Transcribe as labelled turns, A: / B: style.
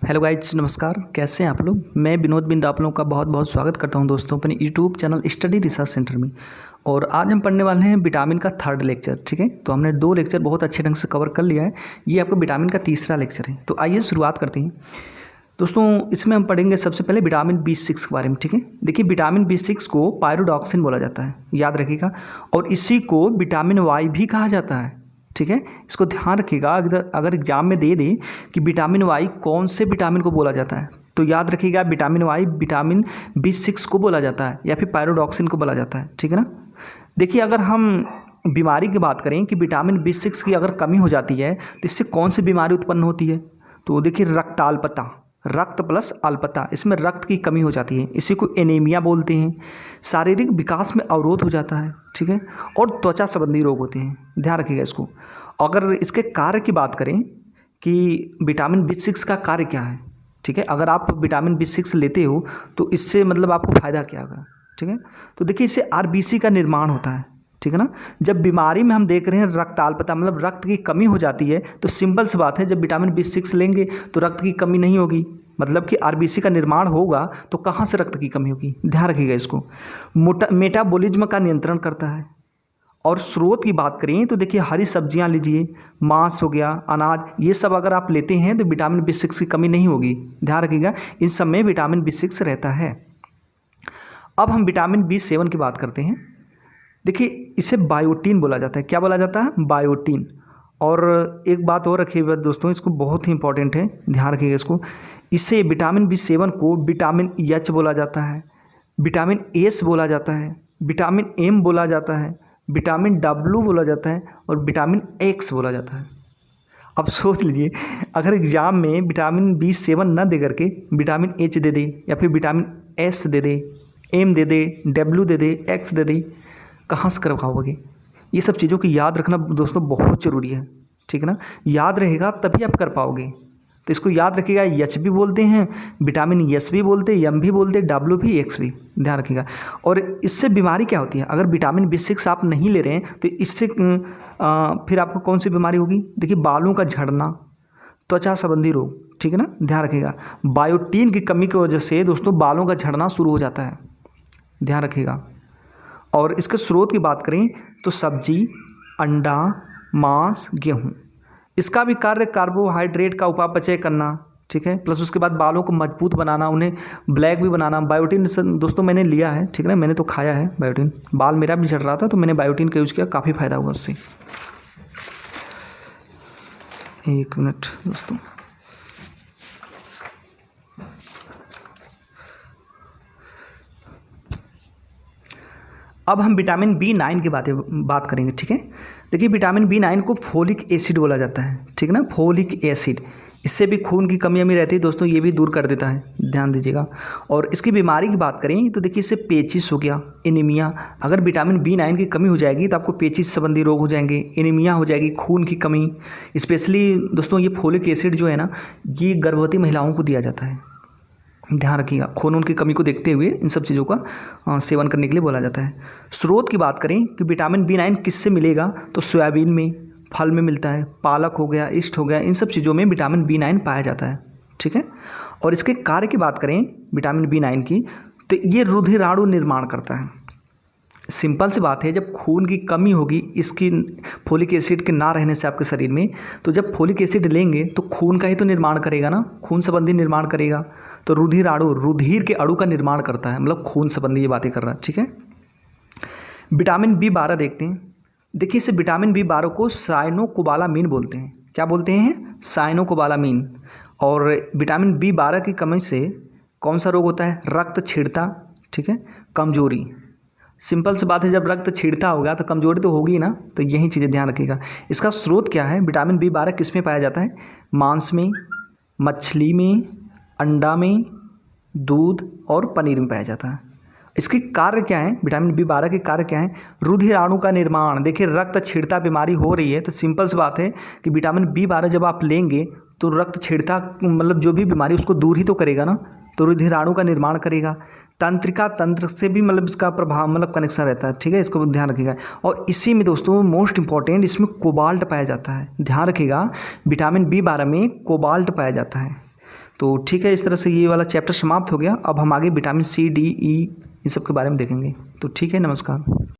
A: Hello guys, नमस्कार। कैसे हैं आप लोग। मैं विनोद बिंद आप लोगों का बहुत बहुत स्वागत करता हूं दोस्तों अपने YouTube channel study research centre में। और आज हम पढ़ने वाले हैं विटामिन का थर्ड लेक्चर। ठीक है, तो हमने 2 लेक्चर बहुत अच्छे ढंग से कवर कर लिया है। ये आपका विटामिन का तीसरा लेक्चर है। तो आइए शुरुआत करते हैं दोस्तों। इसमें हम पढ़ेंगे सबसे पहले विटामिन B6 के बारे में। ठीक है, देखिए विटामिन B6 को पायरोडॉक्सिन बोला जाता है, याद रखिएगा। और इसी को विटामिन वाई भी कहा जाता है। ठीक है, इसको ध्यान रखिएगा। अगर एग्जाम में दे दे कि विटामिन वाई कौन से विटामिन को बोला जाता है, तो याद रखिएगा विटामिन वाई विटामिन B6 को बोला जाता है या फिर पायरोडॉक्सिन को बोला जाता है। ठीक है ना। देखिए, अगर हम बीमारी की बात करें कि विटामिन B6 की अगर कमी हो जाती है तो इससे कौन सी बीमारी उत्पन्न होती है, तो देखिए रक्ताल्पता, रक्त प्लस अल्पता, इसमें रक्त की कमी हो जाती है। इसी को एनीमिया बोलते हैं। शारीरिक विकास में अवरोध हो जाता है। ठीक है, और त्वचा संबंधी रोग होते हैं। ध्यान रखिएगा इसको। अगर इसके कार्य की बात करें कि विटामिन B6 का कार्य क्या है, ठीक है, अगर आप विटामिन B6 लेते हो तो इससे मतलब आपको फ़ायदा क्या होगा। ठीक है, तो देखिए इससे RBC का निर्माण होता है। ठीक है ना। जब बीमारी में हम देख रहे हैं रक्ताल्पता मतलब रक्त की कमी हो जाती है, तो सिंपल सी बात है जब विटामिन B6 लेंगे तो रक्त की कमी नहीं होगी, मतलब कि RBC का निर्माण होगा। तो कहाँ से रक्त की कमी होगी, ध्यान रखिएगा इसको। मेटाबॉलिज्म का नियंत्रण करता है। और स्रोत की बात करें तो देखिए हरी सब्जियां लीजिए, मांस हो गया, अनाज, ये सब अगर आप लेते हैं तो विटामिन B6 की कमी नहीं होगी। ध्यान रखिएगा, इन सब में विटामिन B6 रहता है। अब हम विटामिन B7 की बात करते हैं। देखिए इसे बायोटीन बोला जाता है। क्या बोला जाता है, बायोटीन। और एक बात और रखिएगा दोस्तों, इसको बहुत ही इंपॉर्टेंट है, ध्यान रखिएगा इसको। इसे विटामिन B7 को विटामिन H बोला जाता है, विटामिन S बोला जाता है, विटामिन M बोला जाता है, विटामिन W बोला जाता है और विटामिन X बोला जाता है। अब सोच लीजिए, अगर एग्जाम में विटामिन B7 न दे करके विटामिन H दे दे या फिर विटामिन S दे दे, M दे दे, W दे दे, X दे दे, कहाँ से कर पाओगे। ये सब चीज़ों की याद रखना दोस्तों बहुत ज़रूरी है। ठीक है ना, याद रहेगा तभी आप कर पाओगे। तो इसको याद रखिएगा, H भी बोलते हैं, विटामिन S भी बोलते हैं, M भी बोलते हैं, W भी, X भी, ध्यान रखिएगा। और इससे बीमारी क्या होती है, अगर विटामिन B6 आप नहीं ले रहे हैं तो इससे फिर आपको कौन सी बीमारी होगी। देखिए बालों का झड़ना, त्वचा संबंधी रोग। ठीक है ना, ध्यान रखिएगा। बायोटीन की कमी की वजह से दोस्तों बालों का झड़ना शुरू हो जाता है, ध्यान रखिएगा। और इसके स्रोत की बात करें तो सब्जी, अंडा, मांस, गेहूँ, इसका भी कार्य कार्बोहाइड्रेट का उपापचय करना। ठीक है, प्लस उसके बाद बालों को मजबूत बनाना, उन्हें ब्लैक भी बनाना। बायोटीन दोस्तों मैंने लिया है, ठीक है ना, मैंने तो खाया है बायोटीन। बाल मेरा भी झड़ रहा था तो मैंने बायोटीन का यूज़ किया, काफ़ी फ़ायदा हुआ उससे। एक मिनट दोस्तों, अब हम विटामिन B9 की बात करेंगे। ठीक है, देखिए विटामिन B9 को फोलिक एसिड बोला जाता है। ठीक है ना, फोलिक एसिड, इससे भी खून की कमी हमें रहती है दोस्तों, ये भी दूर कर देता है, ध्यान दीजिएगा। और इसकी बीमारी की बात करें तो देखिए इससे पेचिस हो गया, एनीमिया। अगर विटामिन B9 की कमी हो जाएगी तो आपको पेचिस संबंधी रोग हो जाएंगे, एनीमिया हो जाएगी, खून की कमी। स्पेशली दोस्तों ये फोलिक एसिड जो है ना, ये गर्भवती महिलाओं को दिया जाता है, ध्यान रखिएगा। खून की कमी को देखते हुए इन सब चीज़ों का सेवन करने के लिए बोला जाता है। स्रोत की बात करें कि विटामिन B9 किससे मिलेगा, तो सोयाबीन में, फल में मिलता है, पालक हो गया, ईस्ट हो गया, इन सब चीज़ों में विटामिन B9 पाया जाता है। ठीक है, और इसके कार्य की बात करें विटामिन B9 की, तो ये रुधिराणु निर्माण करता है। सिंपल सी बात है, जब खून की कमी होगी इसकी फोलिक एसिड के ना रहने से आपके शरीर में, तो जब फोलिक एसिड लेंगे तो खून का ही तो निर्माण करेगा ना, खून संबंधी निर्माण करेगा। तो रुधिराणु, रुधिर के अणु का निर्माण करता है, मतलब खून संबंधी ये बातें कर रहा है। ठीक है, विटामिन B12 देखते हैं। देखिए इसे विटामिन B12 को साइनोकोबालामीन बोलते हैं। क्या बोलते हैं, साइनोकोबालामीन। और विटामिन B12 की कमी से कौन सा रोग होता है, रक्त छीड़ता, ठीक है, कमजोरी। सिंपल सी बात है, जब रक्त छीड़ता होगा तो कमजोरी तो होगी ना, तो यही चीज़ें ध्यान रखिएगा। इसका स्रोत क्या है, विटामिन B12 किस में पाया जाता है, मांस में, मछली में, अंडा में, दूध और पनीर में पाया जाता है। इसके कार्य क्या है, विटामिन B12 के कार्य क्या है, रुधिराणु का निर्माण। देखिए रक्त छीड़ता बीमारी हो रही है तो सिंपल सी बात है कि विटामिन B12 जब आप लेंगे तो रक्त छीड़ता मतलब जो भी बीमारी उसको दूर ही तो करेगा ना, तो रुधिराणु का निर्माण करेगा। तंत्रिका तंत्र से भी मतलब इसका प्रभाव मतलब कनेक्शन रहता है। ठीक है, इसको ध्यान रखिएगा। और इसी में दोस्तों मोस्ट इंपॉर्टेंट, इसमें कोबाल्ट पाया जाता है, ध्यान रखिएगा। विटामिन B12 में कोबाल्ट पाया जाता है। तो ठीक है, इस तरह से ये वाला चैप्टर समाप्त हो गया। अब हम आगे विटामिन सी, डी, ई इन सब के बारे में देखेंगे। तो ठीक है, नमस्कार।